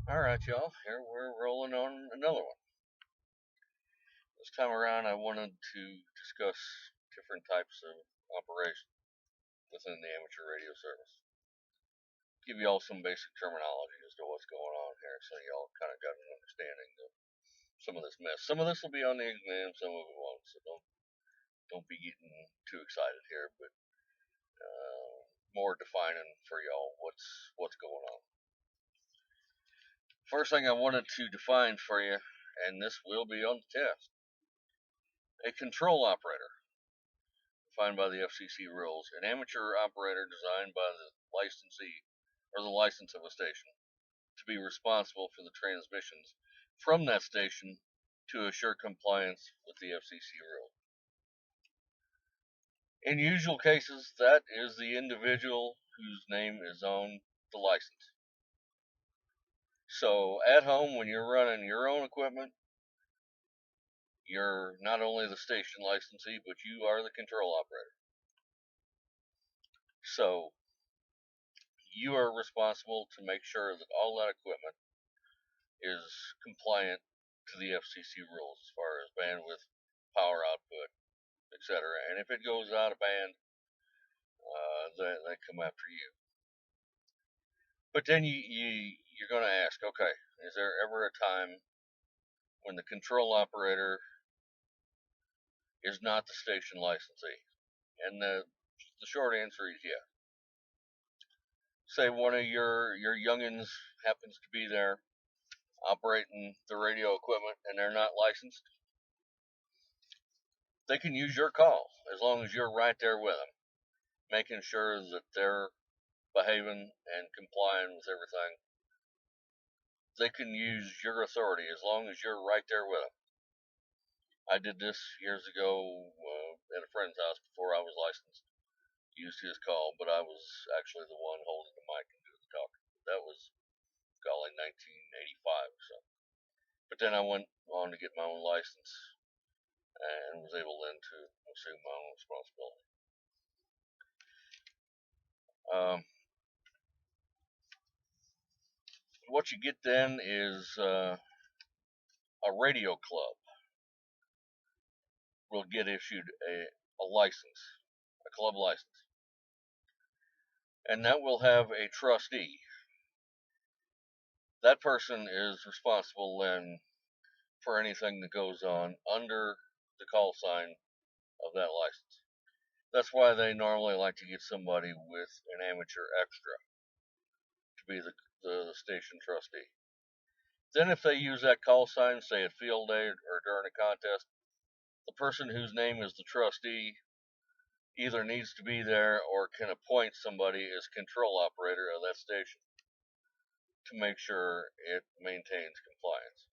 Alright, y'all, here we're rolling on another one. This time around, I wanted to discuss different types of operation within the amateur radio service. Give y'all some basic terminology as to what's going on here so y'all kind of got an understanding of some of this mess. Some of this will be on the exam, some of it won't, so don't be getting too excited here, but more defining for y'all what's going on. First thing I wanted to define for you, and this will be on the test, a control operator. Defined by the FCC rules, an amateur operator designed by the licensee or the license of a station to be responsible for the transmissions from that station to assure compliance with the FCC rule. In usual cases, that is the individual whose name is on the license. So at home, when you're running your own equipment, you're not only the station licensee, but you are the control operator. So you are responsible to make sure that all that equipment is compliant to the FCC rules as far as bandwidth, power output, etc. And if it goes out of band, they come after you. But then you're going to ask, okay, is there ever a time when the control operator is not the station licensee? And the short answer is yes. Say one of your youngins happens to be there operating the radio equipment and they're not licensed, they can use your call as long as you're right there with them, making sure that they're behaving and complying with everything. They can use your authority as long as you're right there with them. I did this years ago at a friend's house before I was licensed. Used his call, but I was actually the one holding the mic and doing the talking. That was, golly, 1985 or so. But then I went on to get my own license and was able then to assume my own responsibility. What you get then is a radio club will get issued a license, a club license, and that will have a trustee. That person is responsible then for anything that goes on under the call sign of that license. That's why they normally like to get somebody with an amateur extra to be the station trustee. Then if they use that call sign, say at field day or during a contest, the person whose name is the trustee either needs to be there or can appoint somebody as control operator of that station to make sure it maintains compliance.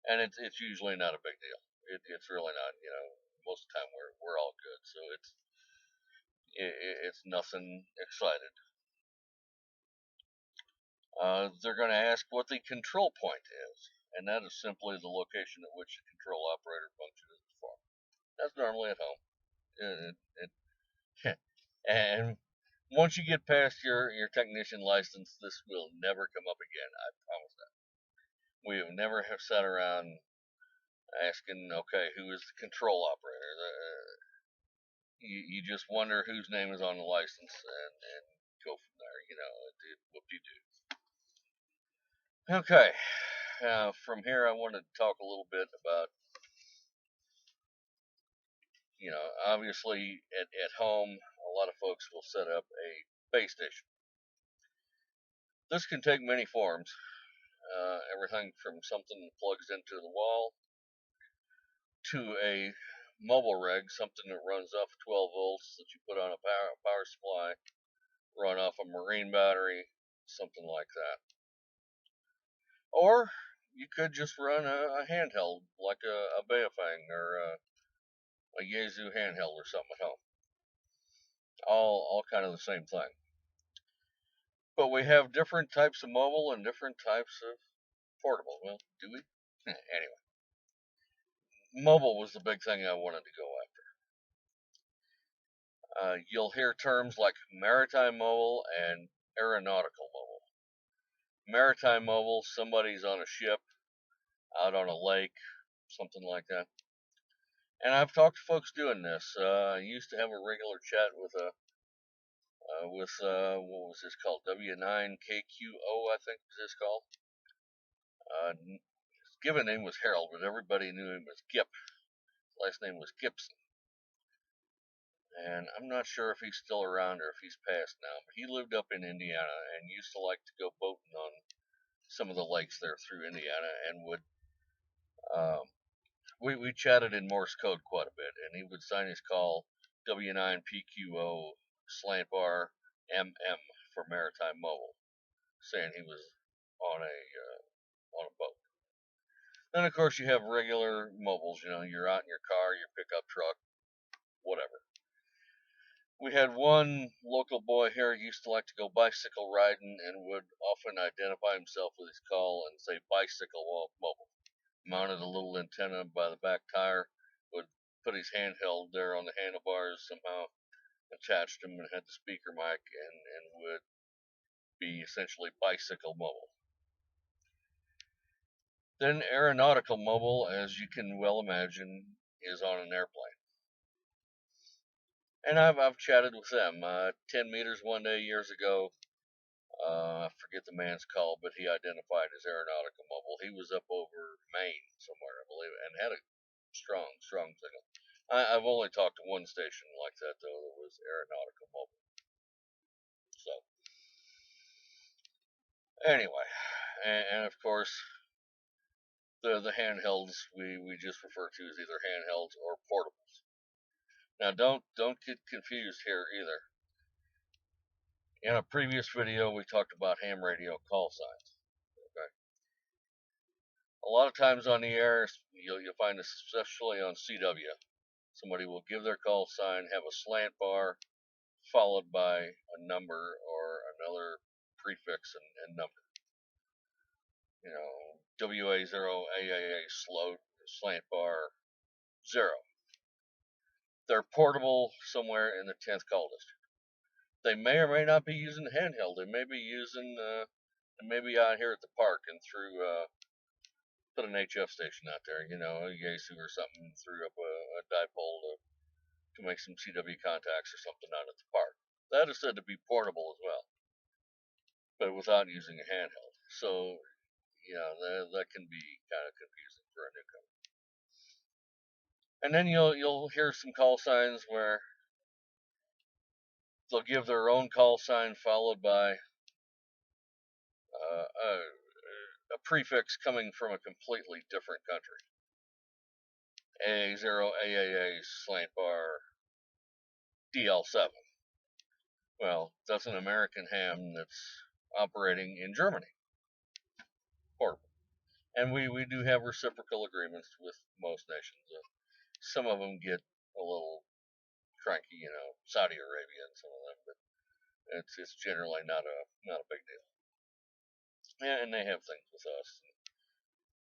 And it's usually not a big deal. It's really not. Most of the time we're all good, so it's nothing excited. They're going to ask what the control point is, and that is simply the location at which the control operator function is performed. That's normally at home. And once you get past your technician license, this will never come up again. I promise that. We have never have sat around asking, okay, who is the control operator? You just wonder whose name is on the license and go from there. Whoop-de-doo. Okay. From here, I wanted to talk a little bit about, obviously at home, a lot of folks will set up a base station. This can take many forms. Everything from something that plugs into the wall to a mobile rig, something that runs off 12 volts that you put on a power supply, run off a marine battery, something like that. Or you could just run a handheld like a Baofeng or a Yaesu handheld or something at home. All kind of the same thing. But we have different types of mobile and different types of portable. Well, do we? Anyway, mobile was the big thing I wanted to go after. You'll hear terms like maritime mobile and aeronautical mobile. Maritime mobile, somebody's on a ship, out on a lake, something like that. And I've talked to folks doing this. I used to have a regular chat with what was this called? W9KQO, I think was this called. His given name was Harold, but everybody knew him as Gip. Last name was Gibson. And I'm not sure if he's still around or if he's passed now, but he lived up in Indiana and used to like to go boating on some of the lakes there through Indiana, and would we chatted in Morse code quite a bit, and he would sign his call W9PQO slant bar MM for Maritime Mobile, saying he was on a boat. Then of course you have regular mobiles, you're out in your car, your pickup truck, whatever. We had one local boy here who used to like to go bicycle riding and would often identify himself with his call and say bicycle mobile. Mounted a little antenna by the back tire, would put his handheld there on the handlebars somehow, attached him and had the speaker mic, and would be essentially bicycle mobile. Then aeronautical mobile, as you can well imagine, is on an airplane. And I've chatted with them. 10 meters one day years ago. I forget the man's call, but he identified as aeronautical mobile. He was up over Maine somewhere, I believe, and had a strong signal. I've only talked to one station like that though. That was aeronautical mobile. So anyway, and of course the handhelds we just refer to as either handhelds or portables. Now don't get confused here either. In a previous video, we talked about ham radio call signs. Okay. A lot of times on the air, you'll find this, especially on CW, somebody will give their call sign, have a slant bar, followed by a number or another prefix and number. WA0 AAA slant bar 0. They're portable somewhere in the 10th call district. They may or may not be using the handheld. They may be using, maybe out here at the park and put an HF station out there, a Yaesu or something, threw up a dipole to make some CW contacts or something out at the park. That is said to be portable as well, but without using a handheld. So, that can be kind of confusing for a newcomer. And then you'll hear some call signs where they'll give their own call sign followed by a prefix coming from a completely different country. A0 AAA slant bar DL7. Well, that's an American ham that's operating in Germany. Portable. And we do have reciprocal agreements with most nations. Some of them get a little cranky, Saudi Arabia and some of them, but it's generally not a big deal. And they have things with us.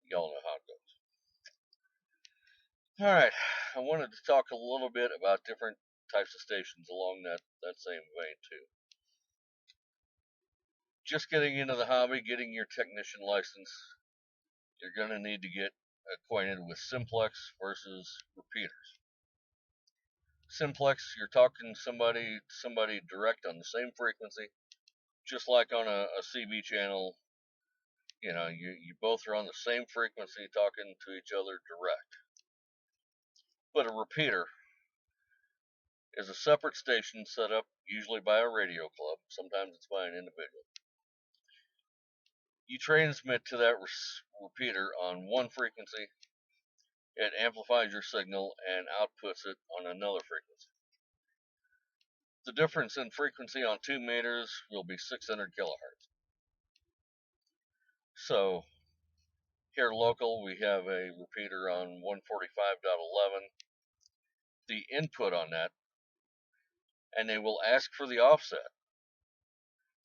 Y'all know how it goes. All right, I wanted to talk a little bit about different types of stations along that same vein too. Just getting into the hobby, getting your technician license, you're going to need to get acquainted with simplex versus repeaters. Simplex, you're talking somebody direct on the same frequency, just like on a CB channel. You both are on the same frequency talking to each other direct. But a repeater is a separate station set up usually by a radio club. Sometimes it's by an individual. You transmit to that repeater on one frequency. It amplifies your signal and outputs it on another frequency. The difference in frequency on 2 meters will be 600 kilohertz. So here local, we have a repeater on 145.11. The input on that, and they will ask for the offset.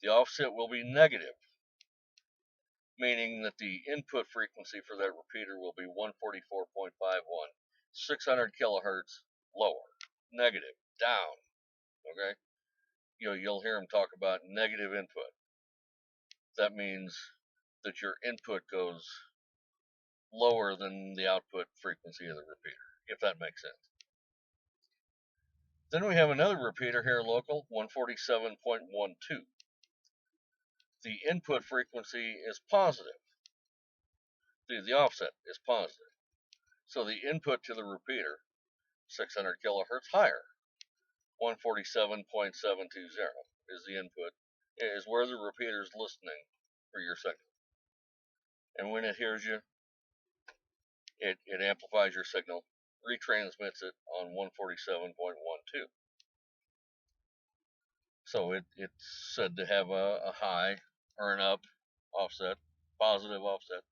The offset will be negative, meaning that the input frequency for that repeater will be 144.51, 600 kilohertz lower, negative, down. Okay, you'll hear them talk about negative input. That means that your input goes lower than the output frequency of the repeater, if that makes sense. Then we have another repeater here local, 147.12. The input frequency is positive. The offset is positive. So the input to the repeater, 600 kilohertz higher, 147.720 is the input, is where the repeater is listening for your signal. And when it hears you, it amplifies your signal, retransmits it on 147.12. So it's said to have a high or an up offset, positive offset.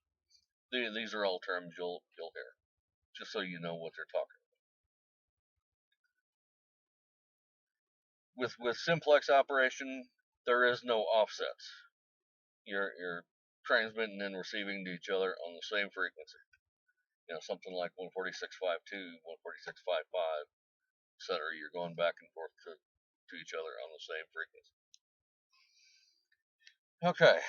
These are all terms you'll hear, just so you know what they're talking about. With simplex operation, there is no offsets. You're transmitting and receiving to each other on the same frequency. Something like 146.52, 146.55, etc. You're going back and forth to each other on the same frequency. Okay.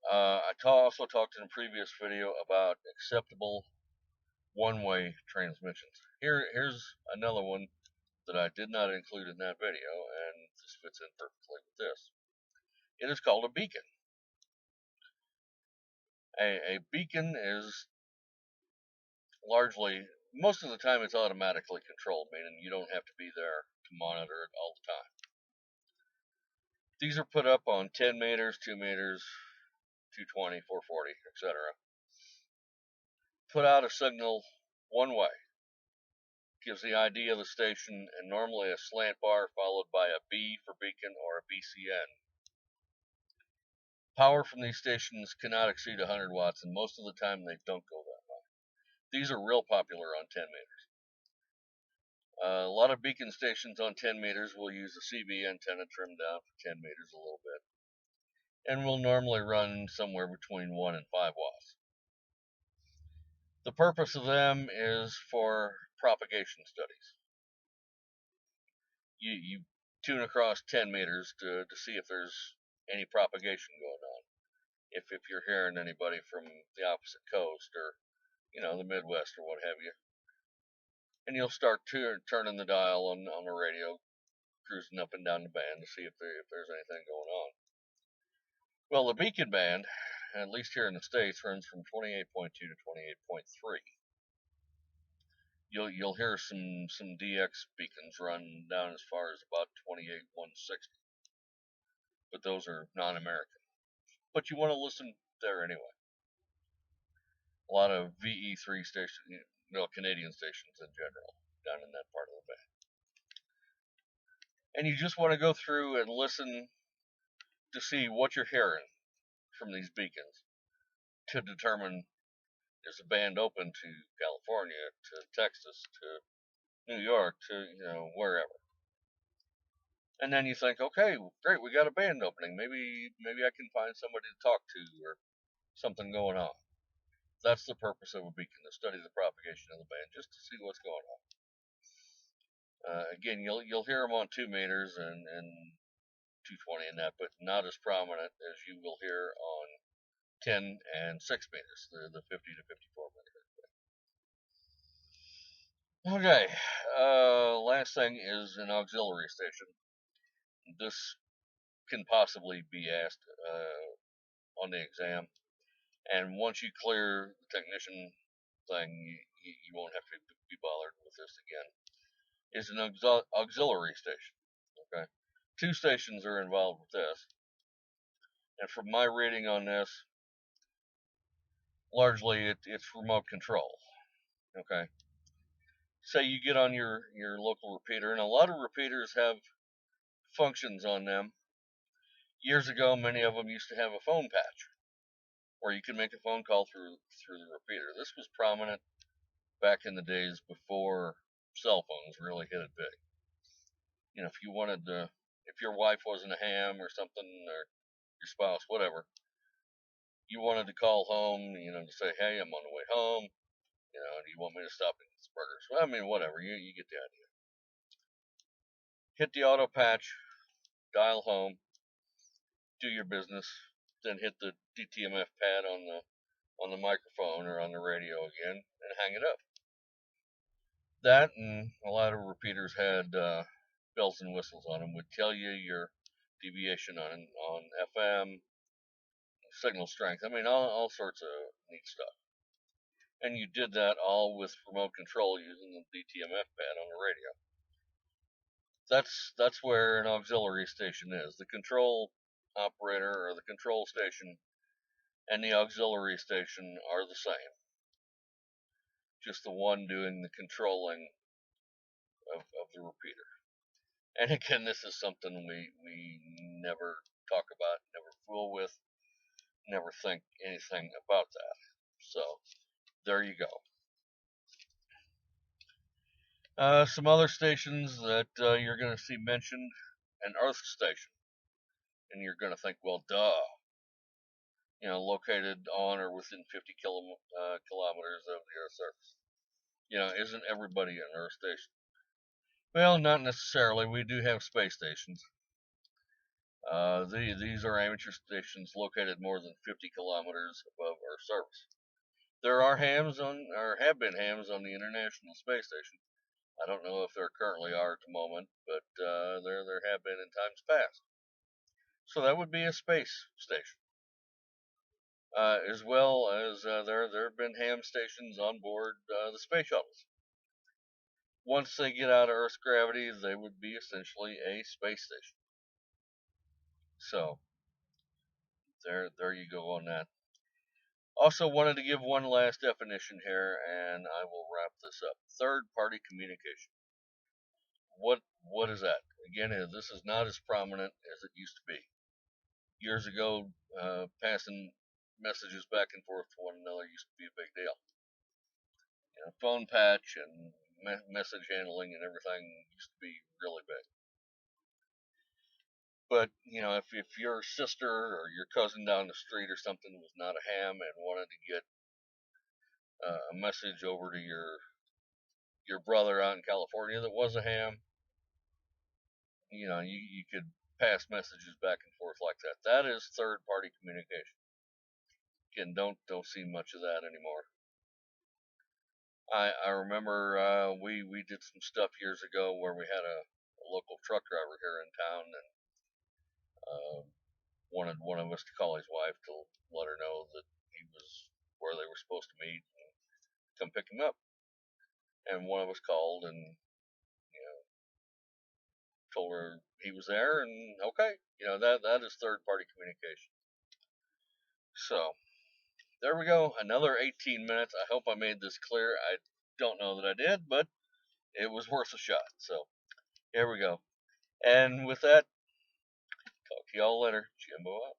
I also talked in a previous video about acceptable one-way transmissions. Here's another one that I did not include in that video, and this fits in perfectly with this. It is called a beacon. A beacon is largely, most of the time, it's automatically controlled, meaning you don't have to be there to monitor it all the time. These are put up on 10 meters, 2 meters, 220, 440, etc. Put out a signal one way. Gives the ID of the station and normally a slant bar followed by a B for beacon or a BCN. Power from these stations cannot exceed 100 watts, and most of the time they don't go that high. These are real popular on 10 meters. A lot of beacon stations on 10 meters will use a CB antenna trimmed down for 10 meters a little bit, and will normally run somewhere between 1 and 5 watts. The purpose of them is for propagation studies. You tune across 10 meters to see if there's any propagation going on. If you're hearing anybody from the opposite coast or, the Midwest or what have you. And you'll start turning the dial on the radio, cruising up and down the band to see if there's anything going on. Well, the beacon band, at least here in the States, runs from 28.2 to 28.3. You'll hear some DX beacons run down as far as about 28.160. But those are non-American. But you want to listen there anyway. A lot of VE3 stations, Canadian stations in general, down in that part of the band. And you just want to go through and listen to see what you're hearing from these beacons to determine, is the band open to California, to Texas, to New York, to, wherever. And then you think, okay, great, we got a band opening. Maybe I can find somebody to talk to or something going on. That's the purpose of a beacon, to study the propagation of the band, just to see what's going on. Again, you'll hear them on 2 meters and 220 and that, but not as prominent as you will hear on 10 and 6 meters, the 50 to 54 meter. Okay, last thing is an auxiliary station. This can possibly be asked on the exam, and once you clear the technician thing, you won't have to be bothered with this again. Is an auxiliary station. Okay, 2 stations are involved with this, and from my reading on this, largely it's remote control. Okay, say you get on your local repeater, and a lot of repeaters have functions on them. Years ago, many of them used to have a phone patch where you could make a phone call through the repeater. This was prominent back in the days before cell phones really hit it big. If you wanted to, if your wife wasn't a ham or something, or your spouse, whatever, you wanted to call home, to say, hey, I'm on the way home, do you want me to stop and get some burgers? Well, I mean, whatever, you get the idea. Hit the auto patch, dial home, do your business, then hit the DTMF pad on the microphone or on the radio again and hang it up. That and a lot of repeaters had bells and whistles on them, would tell you your deviation on FM, signal strength. I mean, all sorts of neat stuff. And you did that all with remote control using the DTMF pad on the radio. That's where an auxiliary station is. The control operator or the control station and the auxiliary station are the same. Just the one doing the controlling of the repeater. And again, this is something we never talk about, never fool with, never think anything about that. So there you go. Some other stations that you're going to see mentioned: an Earth station, and you're going to think, well, duh. Located on or within 50 kilometers of the Earth's surface. Isn't everybody an Earth station? Well, not necessarily. We do have space stations. These are amateur stations located more than 50 kilometers above Earth's surface. There are hams on, or have been hams on the International Space Station. I don't know if there currently are at the moment, but there have been in times past. So that would be a space station. As well as there have been ham stations on board the space shuttles. Once they get out of Earth's gravity, they would be essentially a space station. So there you go on that. Also wanted to give one last definition here, and I will wrap this up. Third-party communication. What is that? Again, this is not as prominent as it used to be. Years ago, passing messages back and forth to one another used to be a big deal. Phone patch and message handling and everything used to be really big. But if your sister or your cousin down the street or something was not a ham and wanted to get a message over to your brother out in California that was a ham, you could pass messages back and forth like that. That is third-party communication. Again, don't see much of that anymore. I remember we did some stuff years ago where we had a local truck driver here in town, and wanted one of us to call his wife to let her know that he was where they were supposed to meet and come pick him up. And one of us called and told her he was there, and okay, that is third-party communication. So there we go, another 18 minutes. I hope I made this clear. I don't know that I did, but it was worth a shot. So here we go. And with that, talk to y'all later. Jimbo out.